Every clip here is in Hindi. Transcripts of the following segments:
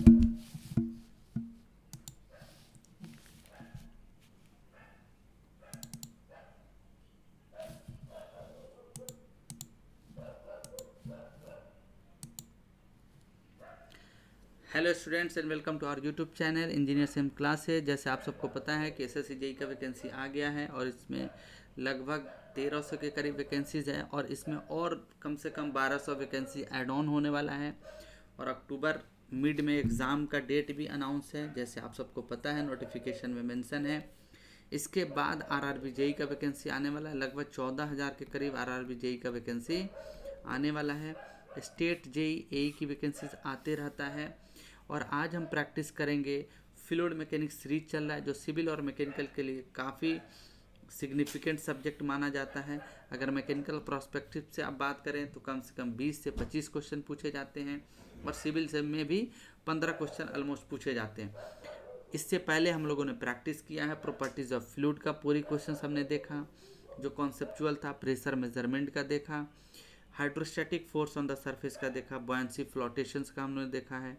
Hello students and welcome to our YouTube channel engineer same classes. जैसे आप सबको पता है कि एसएससी जेई का वैकेंसी आ गया है और इसमें लगभग 1300 के करीब वैकेंसीज़ है और इसमें और कम से कम 1200 वैकेंसी ऐड ऑन होने वाला है और अक्टूबर मिड में एग्ज़ाम का डेट भी अनाउंस है, जैसे आप सबको पता है, नोटिफिकेशन में मेंशन है। इसके बाद आरआरबी जेई का वैकेंसी आने वाला है, लगभग 14,000 के करीब आरआरबी जेई का वैकेंसी आने वाला है। स्टेट जेई एई की वैकेंसीज आते रहता है और आज हम प्रैक्टिस करेंगे फ्लूइड मैकेनिक्स सीरीज चल रहा है, जो सिविल और मैकेनिकल के लिए काफ़ी सिग्निफिकेंट सब्जेक्ट माना जाता है। अगर मैकेनिकल प्रोस्पेक्टिव से आप बात करें तो कम से कम 20 से 25 क्वेश्चन पूछे जाते हैं और सिविल से में भी 15 क्वेश्चन ऑलमोस्ट पूछे जाते हैं। इससे पहले हम लोगों ने प्रैक्टिस किया है प्रॉपर्टीज़ ऑफ फ्लूइड का, पूरी क्वेश्चन हमने देखा। जो कॉन्सेप्चुअल था प्रेशर मेजरमेंट का देखा, hydrostatic force on the surface का देखा, बॉयंसी फ्लोटेशंस का हमने देखा है।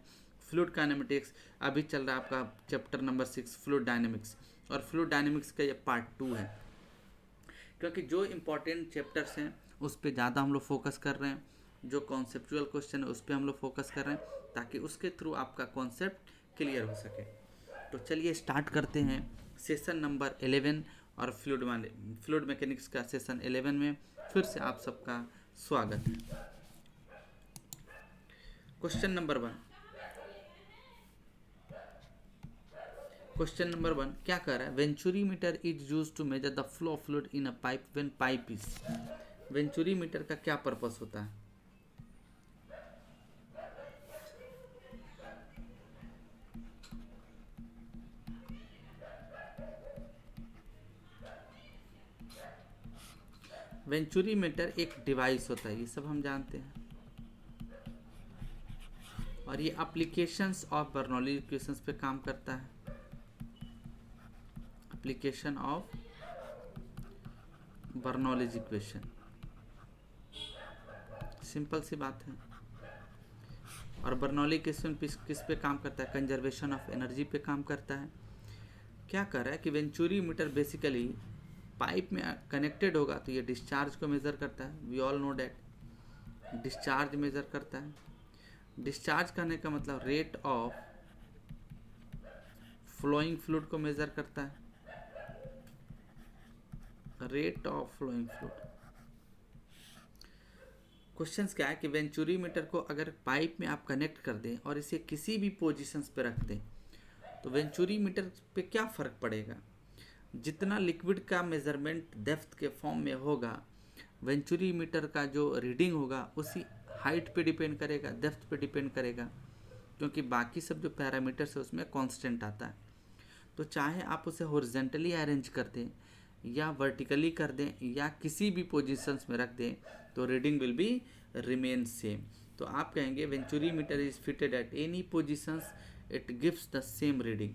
फ्लूइड काइनेमेटिक्स अभी चल रहा है आपका चैप्टर नंबर 6 फ्लूइड डायनेमिक्स, और फ्लूइड डायनेमिक्स का ये पार्ट 2 है, क्योंकि जो इम्पोर्टेंट चैप्टर्स हैं उस पर ज़्यादा हम लोग फोकस कर रहे हैं। जो कॉन्सेप्चुअल क्वेश्चन है उस पर हम लोग फोकस कर रहे हैं ताकि उसके थ्रू आपका कॉन्सेप्ट क्लियर हो सके। तो चलिए स्टार्ट करते हैं सेशन नंबर 11 और फ्लूइड मैकेनिक्स का सेशन 11 में फिर से आप सबका स्वागत है। क्वेश्चन नंबर 1, क्वेश्चन नंबर 1 क्या कह रहा है? Venturi meter is use to measure the flow of fluid in a pipe when pipe is. Venturi meter का क्या पर्पस होता है? वेंचुरी मीटर एक डिवाइस होता है, ये सब हम जानते हैं, और ये एप्लीकेशंस ऑफ बर्नौली इक्वेशंस पे काम करता है। Application of Bernoulli's equation, simple सी बात है। और बर्नौली इक्वेशन किस पे काम करता है? कंजर्वेशन ऑफ एनर्जी पे काम करता है। क्या कर रहा है कि वेंचुरी मीटर बेसिकली पाइप में कनेक्टेड होगा तो ये डिस्चार्ज को मेज़र करता है। We all know that discharge measure करता है। डिस्चार्ज करने का मतलब रेट ऑफ फ्लोइंग फ्लूइड को मेज़र करता है, rate of flowing fluid. Questions क्या है कि वेंचुरी मीटर को अगर पाइप में आप कनेक्ट कर दें और इसे किसी भी पोजीशंस पे रख दें तो वेंचुरी मीटर पे क्या फ़र्क पड़ेगा? जितना लिक्विड का मेज़रमेंट डेप्थ के फॉर्म में होगा, वेंचुरी मीटर का जो रीडिंग होगा उसी हाइट पे डिपेंड करेगा, डेप्थ पे डिपेंड करेगा, क्योंकि बाकी सब जो पैरामीटर्स है उसमें कांस्टेंट आता है। तो चाहे आप उसे हॉरिजॉन्टली अरेंज कर दें या वर्टिकली कर दें या किसी भी पोजीशंस में रख दें तो reading will be remain same. तो आप कहेंगे venturi meter is fitted at any positions, it gives the same reading.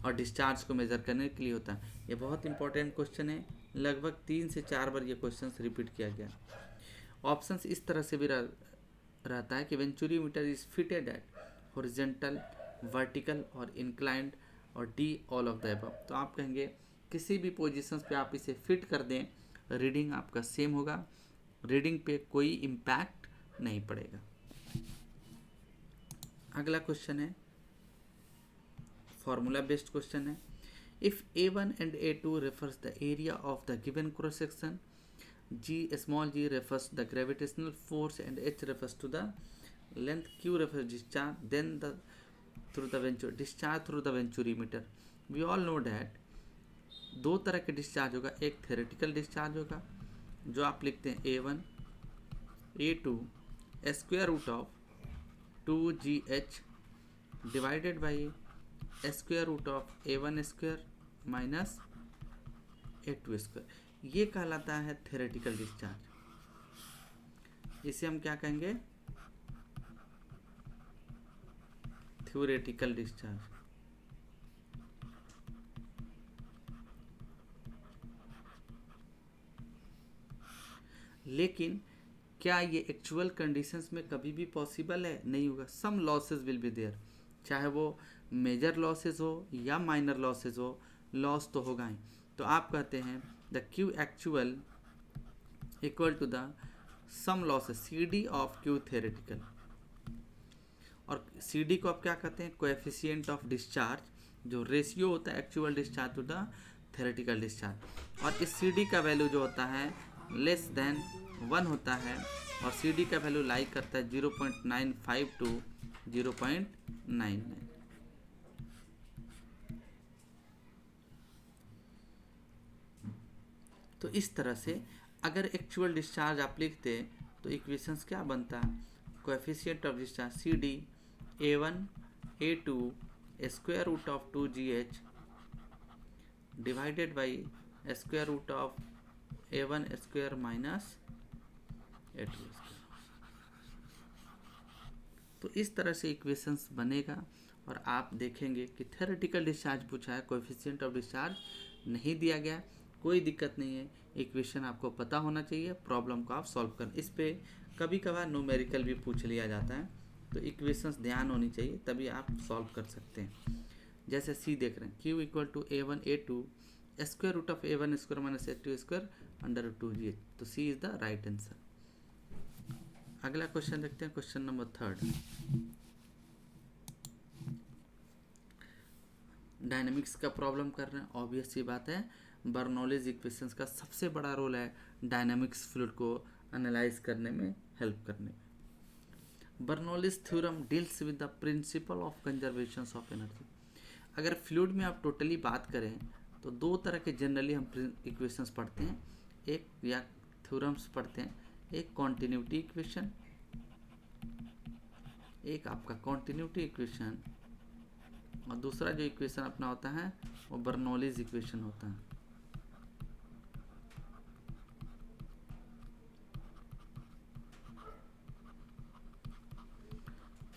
और डिस्चार्ज को मेज़र करने के लिए होता है। ये बहुत इंपॉर्टेंट क्वेश्चन है, लगभग 3 से 4 बार ये क्वेश्चन रिपीट किया गया। ऑप्शंस इस तरह से भी रहता है कि venturi meter is fitted at horizontal, vertical और इंक्लाइंड, और D all of the above. तो आप कहेंगे किसी भी पोजीशंस पे आप इसे फिट कर दें, रीडिंग आपका सेम होगा, रीडिंग पे कोई इम्पैक्ट नहीं पड़ेगा। अगला क्वेश्चन है फॉर्मूला बेस्ड क्वेश्चन है। If A1 and A2 refers the area of the given cross section, small g refers the gravitational force and H refers to the length, Q refers discharge, then the discharge through the venturi meter. We all know that दो तरह के डिस्चार्ज होगा, एक थेरेटिकल डिस्चार्ज होगा जो आप लिखते हैं A1 A2 square root of 2GH divided by square root of A1 square minus A2 square. ये कहलाता है थेरेटिकल डिस्चार्ज। इसे हम क्या कहेंगे? Theoretical discharge. लेकिन क्या ये एक्चुअल कंडीशंस में कभी भी पॉसिबल है? नहीं होगा। Some losses will be there, चाहे वो मेजर लॉसेस हो या माइनर लॉसेस हो, लॉस तो होगा ही। तो आप कहते हैं the Q actual equal to the some losses C D of Q theoretical. और सी डी को आप क्या कहते हैं? कोएफिशिएंट ऑफ डिस्चार्ज, जो रेशियो होता है actual discharge to the theoretical discharge. और इस सी डी का वैल्यू जो होता है लेस देन 1 होता है, और सी डी का वैल्यू लाई करता है 0.95 टू 0.99। तो इस तरह से अगर एक्चुअल डिस्चार्ज आप लिखते तो इक्वेशंस क्या बनता? Coefficient of discharge C D A1 A2 square root of 2GH divided by square root of A1 square minus A2 square. तो इस तरह से इक्वेशंस बनेगा। और आप देखेंगे कि थ्योरेटिकल डिस्चार्ज पूछा है, कोएफिशिएंट ऑफ डिस्चार्ज नहीं दिया गया, कोई दिक्कत नहीं है। इक्वेशन आपको पता होना चाहिए, प्रॉब्लम को आप सॉल्व कर। इस पे कभी कभार न्यूमेरिकल भी पूछ लिया जाता है, तो इक्वेशंस ध्यान होनी चाहिए, तभी आप सॉल्व कर सकते हैं। जैसे सी देख रहे हैं, Q equal to A1 A2 square root of A1 square minus A2 square under 2GH। तो C is the right answer. अगला क्वेश्चन देखते हैं, क्वेश्चन नंबर 3। डायनेमिक्स का प्रॉब्लम कर रहे हैं। ऑब्वियस सी बात है, बर्नौलीज इक्वेशंस का सबसे बड़ा रोल है डायनेमिक्स फ्लूइड को एनालाइज करने में, हेल्प करने में। Bernoulli's theorem deals with the principle of conservation of energy. अगर फ्लूइड में आप टोटली बात करें तो दो तरह के जनरली हम इक्वेशंस पढ़ते हैं, एक या थ्योरम्स पढ़ते हैं, एक कॉन्टिन्यूटी इक्वेशन, एक आपका कॉन्टिन्यूटी इक्वेशन, और दूसरा जो इक्वेशन अपना होता है वो बर्नौलीज इक्वेशन होता है।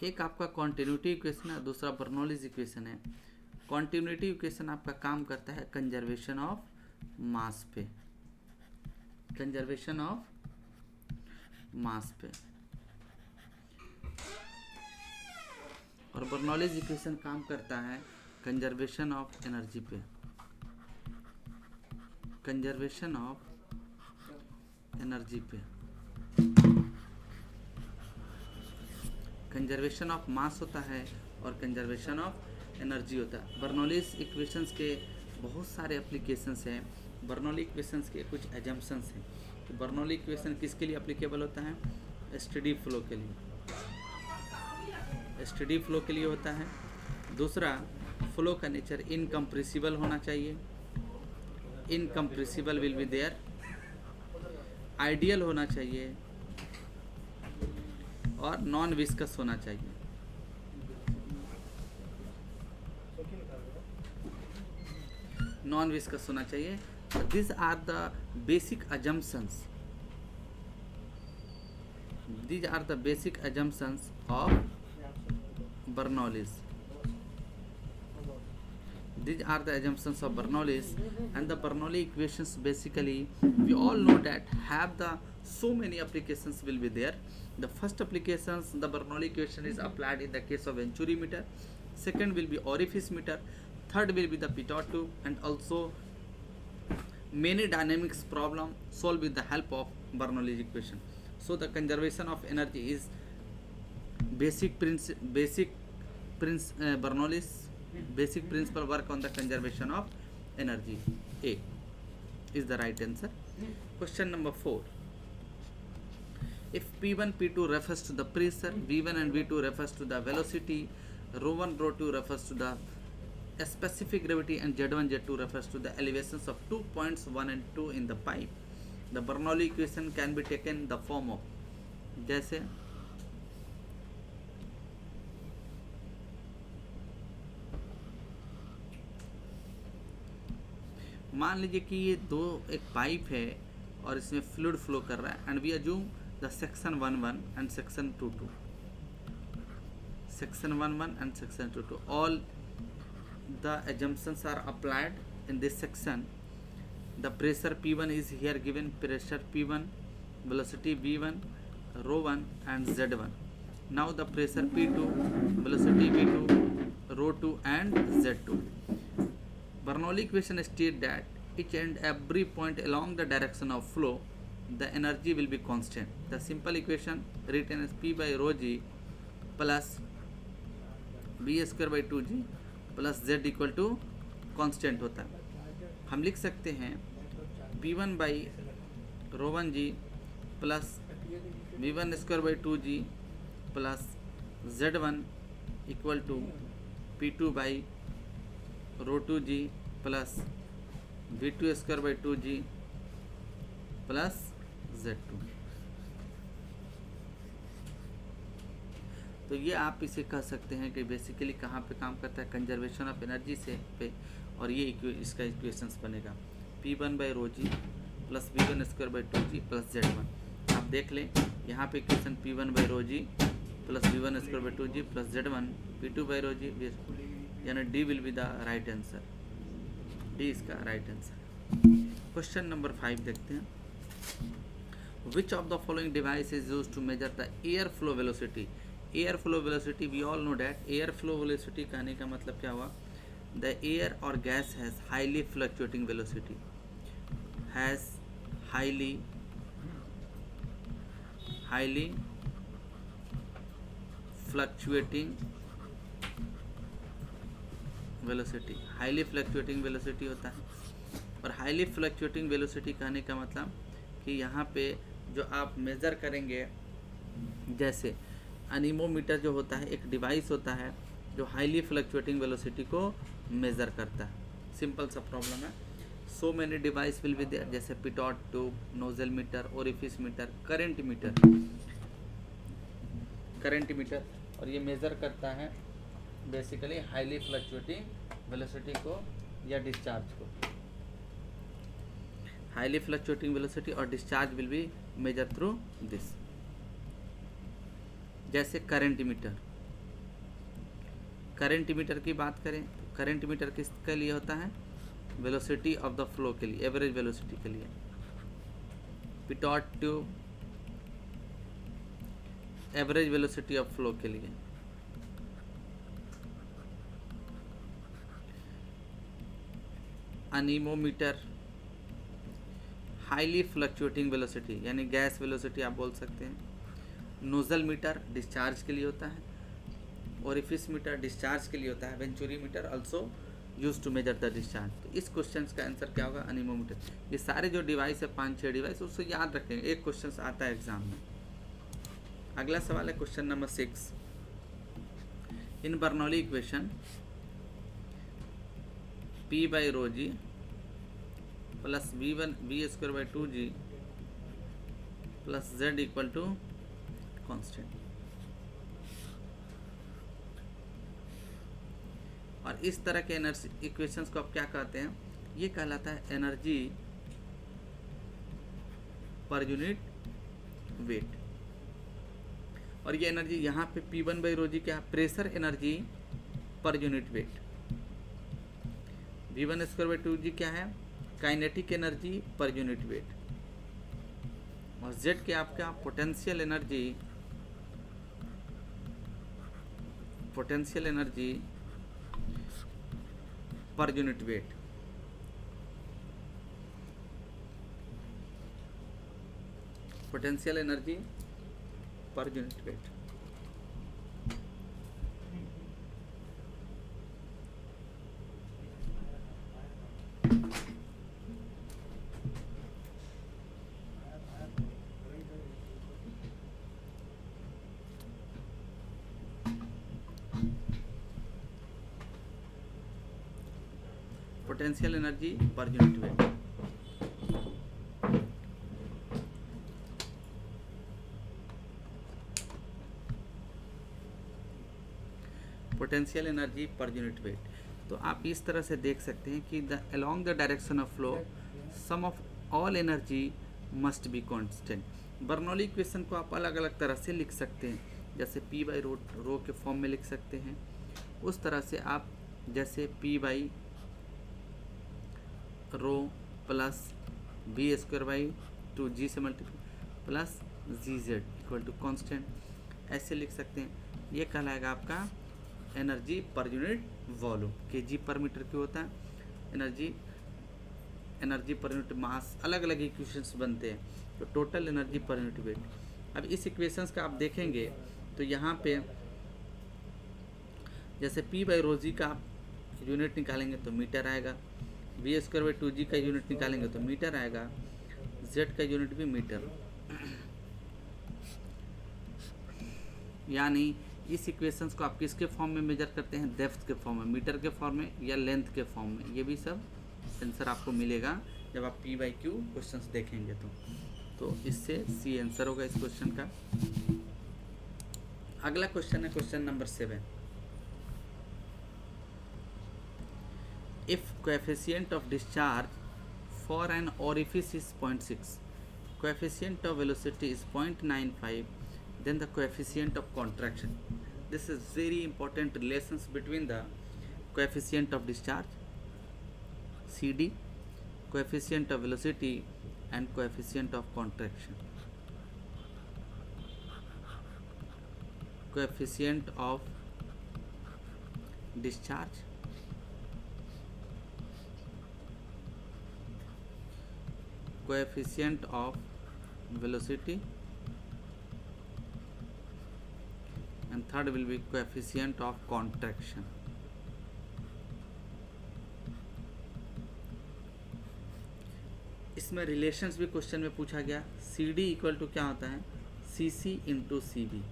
एक आपका कॉन्टिन्यूटी इक्वेशन है, दूसरा बर्नौलीज इक्वेशन है। कॉन्टिन्यूटी इक्वेशन आपका काम करता है कंजर्वेशन ऑफ मास पे, कंजर्वेशन ऑफ मास पे, और बर्नौलीज इक्वेशन काम करता है कंजर्वेशन ऑफ एनर्जी पे, कंजर्वेशन ऑफ एनर्जी पे। कंजर्वेशन ऑफ मास होता है और कंजर्वेशन ऑफ एनर्जी होता है। बर्नौलीज इक्वेशंस के बहुत सारे एप्लीकेशंस हैं। बर्नौली इक्वेशंस के कुछ एजम्पशंस हैं। तो बर्नौली इक्वेशन किसके लिए एप्लीकेबल होता है? स्टेडी फ्लो के लिए, स्टेडी फ्लो के लिए होता है। दूसरा, फ्लो का नेचर इनकम्प्रेसिबल होना चाहिए, incompressible will be there. Ideal होना चाहिए और नॉन विस्कस होना चाहिए। नॉन विस्कस होना चाहिए। This are the basic assumptions, these are the basic assumptions of Bernoulli's. These are the assumptions of Bernoulli's, and the Bernoulli equations basically we all know that have the so many applications will be there. The first applications, the Bernoulli equation is applied in the case of Venturi meter. Second will be orifice meter. Third will be the pitot tube, and also many dynamics problem solved with the help of Bernoulli equation. So the conservation of energy is Bernoulli's basic principle work on the conservation of energy. A is the right answer. Question number 4. If P1, P2 refers to the pressure, V1 and V2 refers to the velocity, ρ1, ρ2 refers to the specific gravity, and Z1, Z2 refers to the elevations of 2 points 1 and 2 in the pipe, the Bernoulli equation can be taken in the form of, जैसे मान लीजिए कि ये एक पाइप है और इसमें फ्लूइड फ्लो कर रहा है, and we assume the section 11 and section 22, section 11 and section 22, all the assumptions are applied in this section. The pressure P1 is here given, pressure P1, velocity V1, rho 1 and Z1. Now the pressure P2, velocity V2, rho 2 and Z2. Bernoulli equation states that each and every point along the direction of flow, the energy will be constant. The simple equation written as P by rho G plus B square by 2G plus Z equal to constant होता है. हम लिख सकते हैं P1 by rho 1G plus V1 square by 2G plus Z1 equal to P2 by rho 2G plus V2 square by 2G plus Z2. तो ये आप इसे कह सकते हैं कि बेसिकली कहाँ पे काम करता है, कंजर्वेशन ऑफ एनर्जी से पे, और ये इसका इक्वेशंस बनेगा P1 by rho ji plus V1 square by 2G plus Z1. आप देख लें यहाँ पे equation P1 by rho ji plus V1 square by 2G plus Z1 P2 by rho g, यानी D will be the right answer. D इसका राइट आंसर. क्वेश्चन नंबर 5 देखते हैं. Which of the following device is used to measure the air flow velocity? Air flow velocity, we all know that air flow velocity कहने का मतलब क्या हुआ, द एयर और gas has highly fluctuating velocity, has highly fluctuating velocity. Highly fluctuating velocity होता है. और हाईली फ्लक्चुएटिंग वेलोसिटी कहने का मतलब कि यहाँ पे जो आप मेज़र करेंगे, जैसे एनीमोमीटर जो होता है एक डिवाइस होता है जो हाईली फ्लक्चुएटिंग वेलोसिटी को मेज़र करता है. सिंपल सा प्रॉब्लम है. So many device will be there, जैसे pitot tube, nozzle meter, orifice meter, current meter, और ये मेज़र करता है बेसिकली हाईली फ्लक्चुएटिंग वेलोसिटी को या डिस्चार्ज को. हाईली फ्लक्चुएटिंग वेलोसिटी और discharge will be measure through this. जैसे करंट मीटर की बात करें तो करंट मीटर किसके लिए होता है, वेलोसिटी ऑफ द फ्लो के लिए, एवरेज वेलोसिटी के लिए. Pitot tube average velocity of flow के लिए. अनीमोमीटर हाईली फ्लक्चुएटिंग वेलोसिटी यानी गैस वेलोसिटी आप बोल सकते हैं. नोजल मीटर डिस्चार्ज के लिए होता है. ओरिफिस मीटर डिस्चार्ज के लिए होता है. Venturi meter also use to measure the discharge. तो इस क्वेश्चन का आंसर क्या होगा, अनीमोमीटर. ये सारे जो डिवाइस है 5-6 डिवाइस, उसको याद रखेंगे, एक क्वेश्चन आता है एग्जाम में. अगला सवाल है question number 6. In Bernoulli equation P by rho ji plus V square by 2G plus Z equal to constant. और इस तरह के एनर्जी इक्वेशंस को आप क्या कहते हैं, ये कहलाता है एनर्जी पर यूनिट वेट. और ये एनर्जी यहाँ पे P1 बाई रो जी क्या, pressure energy per unit weight. V1 square by 2G क्या है, kinetic energy per unit weight. और Z के आपका potential energy per unit weight. Potential energy per unit weight. Potential energy per unit weight. Potential energy per unit weight. तो आप इस तरह से देख सकते हैं कि along the direction of flow sum of all energy must be constant. Bernoulli equation को आप अलग अलग तरह से लिख सकते हैं, जैसे P बाई रो के फॉर्म में लिख सकते हैं. उस तरह से आप जैसे P by rho plus V square by 2G से multiply plus ZZ equal to constant, ऐसे लिख सकते हैं। ये कहलाएगा आपका energy per unit volume, kg per metre क्यों होता है, एनर्जी पर यूनिट मास, अलग अलग इक्वेशंस बनते हैं, तो total energy per unit wait. अब इस इक्वेशंस का आप देखेंगे तो यहाँ पे जैसे P बाई रो जी का आप यूनिट निकालेंगे तो मीटर आएगा, वी स्क्वायर बाई 2g का यूनिट निकालेंगे तो मीटर आएगा, z का यूनिट भी मीटर। यानी इस इक्वेशंस को आप किसके फॉर्म में मेजर करते हैं, डेप्थ के फॉर्म में, मीटर के फॉर्म में या लेंथ के फॉर्म में, ये भी सब आंसर आपको मिलेगा जब आप P बाई Q क्वेश्चन देखेंगे तो इससे सी आंसर होगा इस क्वेश्चन का। अगला क्वेश्चन है question number 7। If coefficient of discharge for an orifice is 0.6, coefficient of velocity is 0.95, then the coefficient of contraction. This is very important relations between the coefficient of discharge CD, coefficient of velocity and coefficient of contraction. Coefficient of discharge, coefficient of velocity, and third will be coefficient of contraction. इसमें रिलेशंस भी क्वेश्चन में पूछा गया। सी डी इक्वल टू क्या होता है, सी सी इंटू सी बी।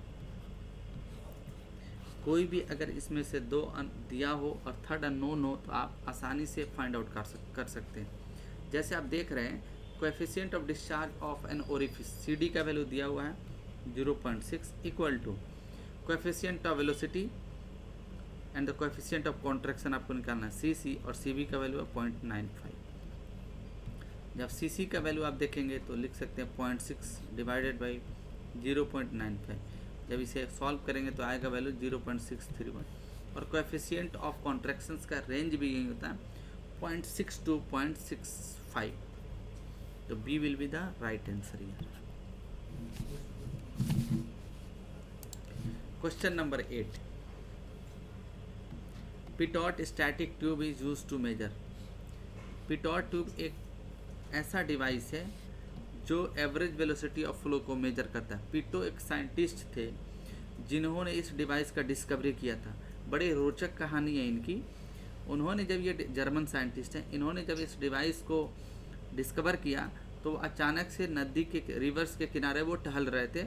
कोई भी अगर इसमें से दो दिया हो और थर्ड अननोन हो तो आप आसानी से फाइंड आउट कर सकते हैं। जैसे आप देख रहे हैं coefficient of discharge of an orifice, C D का वैल्यू दिया हुआ है 0.6 equal to coefficient of velocity and the coefficient of contraction आपको निकालना है सी सी, और सी बी का वैल्यू है 0.95। जब सी सी का वैल्यू आप देखेंगे तो लिख सकते हैं 0.6 डिवाइडेड बाई 0.95। जब इसे सॉल्व करेंगे तो आएगा वैल्यू 0.631, और कोएफिशिएंट ऑफ कॉन्ट्रैक्शंस का रेंज भी यही होता है 0.6 to 0.65, तो B will be the right answer here. Question number 8, pitot static tube is used to measure. Pitot tube एक ऐसा डिवाइस है जो एवरेज वेलोसिटी ऑफ फ्लो को मेजर करता है। पिटो एक साइंटिस्ट थे जिन्होंने इस डिवाइस का डिस्कवरी किया था। बड़ी रोचक कहानी है इनकी। उन्होंने जब ये जर्मन साइंटिस्ट हैं, इन्होंने जब इस डिवाइस को डिस्कवर किया तो अचानक से नदी के रिवर्स के किनारे वो टहल रहे थे।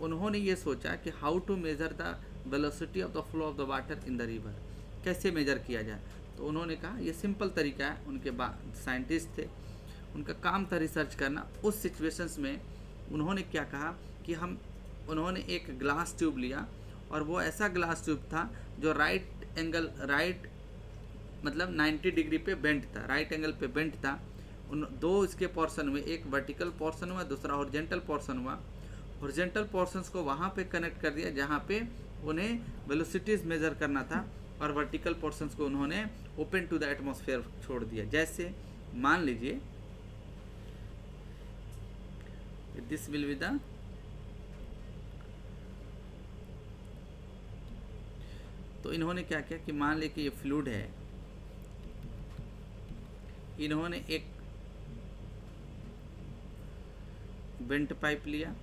उन्होंने ये सोचा कि how to measure the velocity of the flow of the water in the river, कैसे मेजर किया जाए। तो उन्होंने कहा ये सिंपल तरीका है। उनके साइंटिस्ट थे, उनका काम था रिसर्च करना। उस सिचुएशंस में उन्होंने क्या कहा कि उन्होंने एक ग्लास ट्यूब लिया, और वो ऐसा ग्लास ट्यूब था जो राइट मतलब 90 डिग्री पे बेंट था, राइट एंगल पे बेंट था। उन दो इसके पोर्शन में, एक वर्टिकल पोर्शन हुआ, दूसरा हॉरिजॉन्टल पोर्शन हुआ। हॉरिजॉन्टल पोर्शंस को वहाँ पे कनेक्ट कर दिया जहाँ पे उन्हें वेलोसिटीज मेजर करना था, और वर्टिकल पोर्शंस को उन्होंने ओपन टू द एटमॉस्फेयर छोड़ दिया। जैसे मान लीजिए दिस विल बी द तो इन्होंने क्या किया कि मान लीजिए कि ये फ्लूइड है, इन्होंने एक बेंट पाइप लिया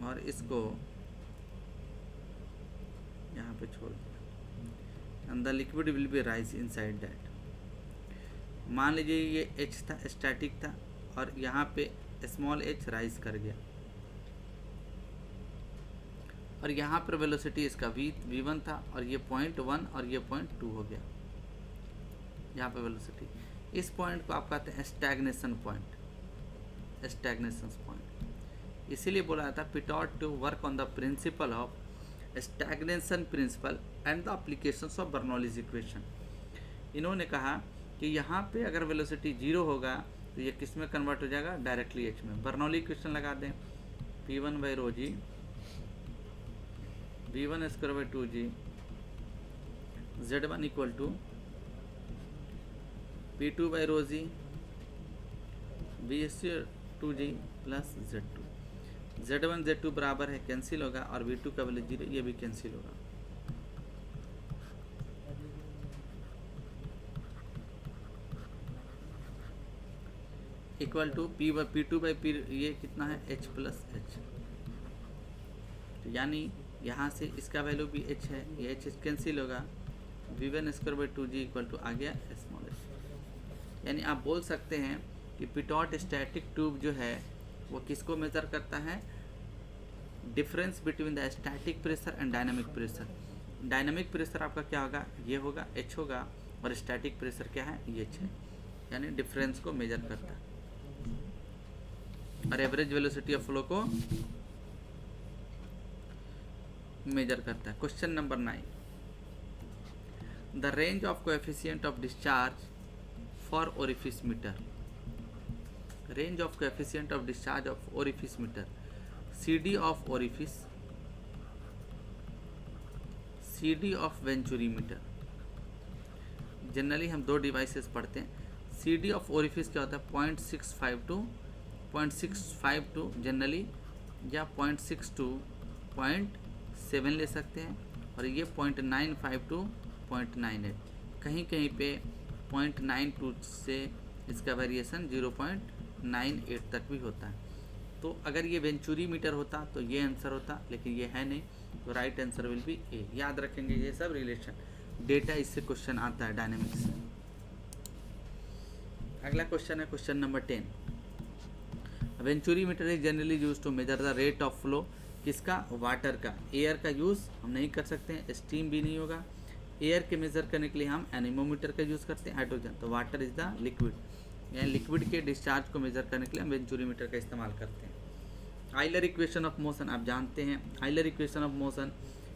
और इसको यहाँ पे छोड़ दिया, and the liquid will be rise inside that. मान लीजिए ये एच था, स्टैटिक था, और यहाँ पे स्मॉल एच राइज कर गया, और यहाँ पर वेलोसिटी इसका v1 था, और ये 0.1 और ये 0.2 हो गया यहाँ पे वेलोसिटी। इस पॉइंट को आप कहते हैं स्टैग्नेशन पॉइंट, स्टैग्नेशन पॉइंट। इसीलिए बोला जाता है pitot to work on the principle of stagnation principle and the applications of Bernoulli's equation. इन्होंने कहा कि यहाँ पे अगर वेलोसिटी 0 होगा तो ये किस में कन्वर्ट हो जाएगा, डायरेक्टली एच में। बर्नौली इक्वेशन लगा दें, P1 by rho g V1 square by 2g Z1 equal to P2 by rho g V2 Z2G plus Z2, Z1 Z2 बराबर है, कैंसिल होगा, और V2 का वैल्यू 0, ये भी कैंसिल होगा। Equal to P2 by P, ये कितना है H प्लस H, तो यानी यहाँ से इसका वैल्यू भी H है, ये H कैंसिल होगा, V1 square by 2G equal to आ गया स्मॉल h। यानी आप बोल सकते हैं कि पिटॉट स्टैटिक ट्यूब जो है वो किसको मेजर करता है, difference between the static pressure and dynamic pressure. Dynamic pressure आपका क्या होगा, ये होगा H होगा, और स्टैटिक प्रेशर क्या है, ये H है, यानी डिफरेंस को मेजर करता है, और एवरेज वेलोसिटी ऑफ फ्लो को मेजर करता है। Question number 9, the range of coefficient of discharge for orifice meter, range of coefficient of discharge of orifice meter, CD of orifice, CD of venturi meter. Generally हम दो डिवाइसेस पढ़ते हैं, CD ऑफ ओरिफिस क्या होता है 0.652 जनरली, या 0.6 to 0.7 ले सकते हैं, और ये 0.95 to 0.98, कहीं कहीं पे 0.92 से इसका वेरिएशन 0.98 तक भी होता है। तो अगर ये वेंचुरी मीटर होता तो ये आंसर होता, लेकिन ये है नहीं, तो राइट आंसर विल बी ए। याद रखेंगे ये सब रिलेशन डेटा, इससे क्वेश्चन आता है डायनेमिक्स से। अगला क्वेश्चन है question number 10, venturi meter is generally use to measure the rate of flow, किसका, वाटर का। एयर का यूज़ हम नहीं कर सकते हैं, स्टीम भी नहीं होगा। एयर के मेज़र करने के लिए हम एनीमोमीटर का यूज़ करते हैं, हाइड्रोजन, तो वाटर इज़ द लिक्विड, यानी लिक्विड के डिस्चार्ज को मेज़र करने के लिए हम वेंचुरी मीटर का इस्तेमाल करते हैं। आइलर इक्वेशन ऑफ मोशन आप जानते हैं, Euler equation of motion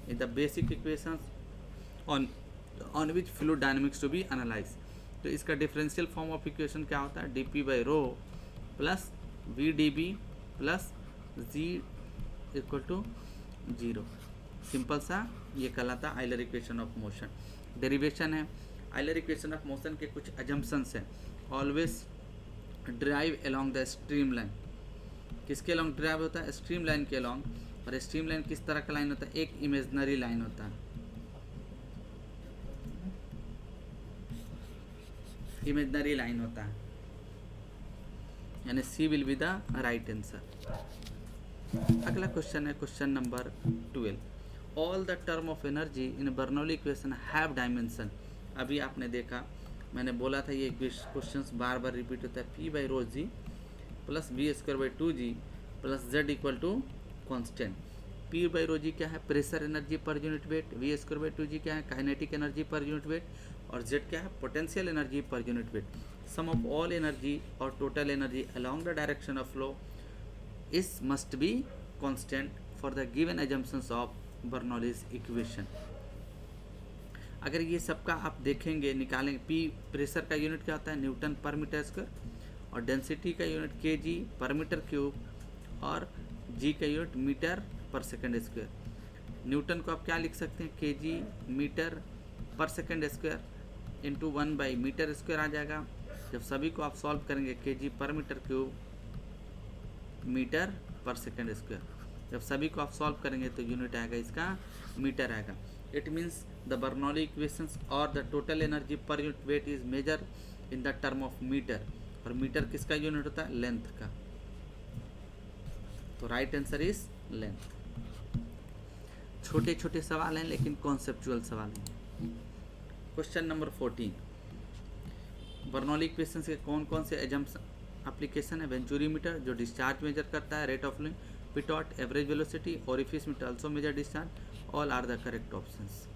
is the basic equation on which fluid dynamics to be analyse. तो इसका डिफरेंशियल फॉर्म ऑफ इक्वेशन क्या होता है, dP by rho plus VdB plus G equal to 0। Simple सा ये कहलाता है Euler equation of motion. Derivation है, आइलर इक्वेशन ऑफ मोशन के कुछ अजम्पशंस हैं। Always drive along the stream line, किसके अलोंग ड्राइव होता है, स्ट्रीम लाइन के अलोंग। और स्ट्रीम लाइन किस तरह का लाइन होता है, एक इमेजनरी लाइन होता है, इमेजनरी लाइन होता है, यानी C will be the right answer. अगला क्वेश्चन है question number 12, all the term of energy in Bernoulli equation have dimension. अभी आपने देखा, मैंने बोला था ये क्वेश्चन बार बार रिपीट होता है, P by rho ji plus V square by 2G plus Z equal to constant. P by rho जी क्या है, pressure energy per unit weight, V square by 2G क्या है, kinetic energy per unit weight, और Z क्या है, potential energy per unit weight. Sum of all energy और total energy along the direction of flow is must be constant for the given assumptions of Bernoulli's equation. अगर ये सबका आप देखेंगे निकालेंगे, P प्रेशर का यूनिट क्या होता है, न्यूटन पर मीटर स्क्वायर, और डेंसिटी का unit kg per metre cube, और G का unit metre per second square. Newton को आप क्या लिख सकते हैं, kg metre per second square into 1 by metre square आ जाएगा। जब सभी को आप सॉल्व करेंगे, kg per metre cube metre per second square, जब सभी को आप सॉल्व करेंगे तो यूनिट आएगा इसका मीटर आएगा। It means the Bernoulli equations और the total energy per unit weight is measure in the term of metre, और मीटर किसका यूनिट होता है, लेंथ का। तो राइट आंसर इज लेंथ। छोटे छोटे सवाल हैं लेकिन कॉन्सेप्चुअल सवाल हैं। क्वेश्चन नंबर 14, बर्नौली इक्वेशंस के कौन कौन से एप्लीकेशन है, वेंचुरी मीटर जो डिस्चार्ज मेजर करता है, rate of flow, pitot average velocity, orifice meter also measure discharge, all are the correct options.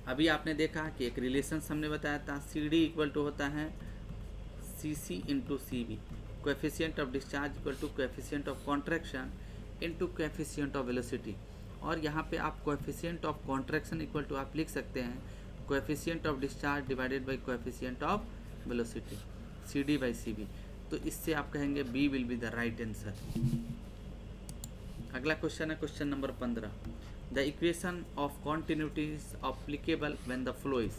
अभी आपने देखा कि एक रिलेशन हमने बताया था, CD इक्वल टू होता है CC into CB, coefficient of discharge equal to coefficient of contraction into coefficient of velocity. और यहाँ पे आप coefficient of contraction equal to आप लिख सकते हैं coefficient of discharge divided by coefficient of velocity, CD by CB। तो इससे आप कहेंगे B will be the right answer. अगला क्वेश्चन है question number 15, the equation of continuity is applicable when the flow is,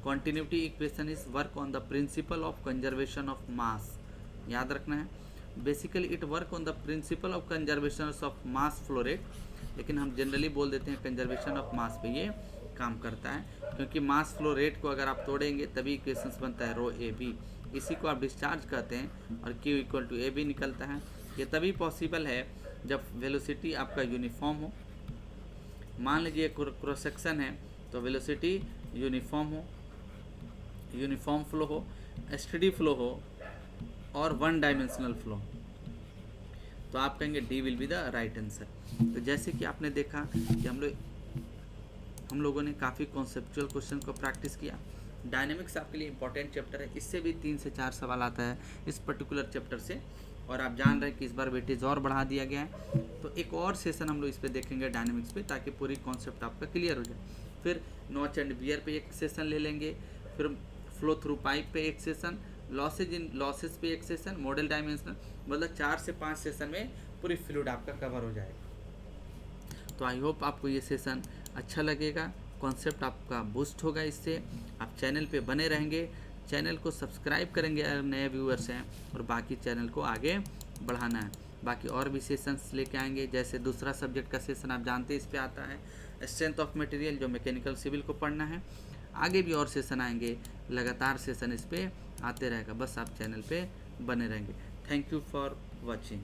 continuity equation is work on the principle of conservation of mass याद रखना है। Basically it work on the principle of conservation of mass flow rate, लेकिन हम जनरली बोल देते हैं कंजर्वेशन ऑफ मास पे ये काम करता है, क्योंकि मास फ्लो रेट को अगर आप तोड़ेंगे तभी इक्वेशंस बनता है रो ए बी, इसी को आप डिस्चार्ज कहते हैं, और Q equal to A B निकलता है। ये तभी पॉसिबल है जब वेलोसिटी आपका यूनिफॉर्म हो। मान लीजिए क्रॉस सेक्शन है तो वेलोसिटी यूनिफॉर्म हो, यूनिफॉर्म फ्लो हो, स्टेडी फ्लो हो और वन डायमेंशनल फ्लो, तो आप कहेंगे D will be the right answer. तो जैसे कि आपने देखा कि हम लोगों ने काफ़ी कॉन्सेप्चुअल क्वेश्चन को प्रैक्टिस किया। डायनेमिक्स आपके लिए इंपॉर्टेंट चैप्टर है, इससे भी 3 से 4 सवाल आता है इस पर्टिकुलर चैप्टर से, और आप जान रहे हैं कि इस बार वेटेज और बढ़ा दिया गया है। तो एक और सेशन हम लोग इस पे देखेंगे डायनेमिक्स पे, ताकि पूरी कॉन्सेप्ट आपका क्लियर हो जाए। फिर नॉच एंड बियर पे एक सेशन ले लेंगे, फिर फ्लो थ्रू पाइप पे एक सेशन, लॉसेस पे एक सेशन, मॉडल डायमेंशनल, मतलब 4 से 5 सेशन में पूरी फ्लूइड आपका कवर हो जाएगा। तो आई होप आपको ये सेशन अच्छा लगेगा, कॉन्सेप्ट आपका बूस्ट होगा इससे। आप चैनल पे बने रहेंगे, चैनल को सब्सक्राइब करेंगे अगर नए व्यूअर्स हैं, और बाकी चैनल को आगे बढ़ाना है। बाकी और भी सेशंस लेके आएंगे, जैसे दूसरा सब्जेक्ट का सेशन आप जानते हैं इस पे आता है स्ट्रेंथ ऑफ मटेरियल, जो मैकेनिकल सिविल को पढ़ना है। आगे भी और सेशन आएंगे, लगातार सेशन इस पे आते रहेगा, बस आप चैनल पे बने रहेंगे। Thank you for watching.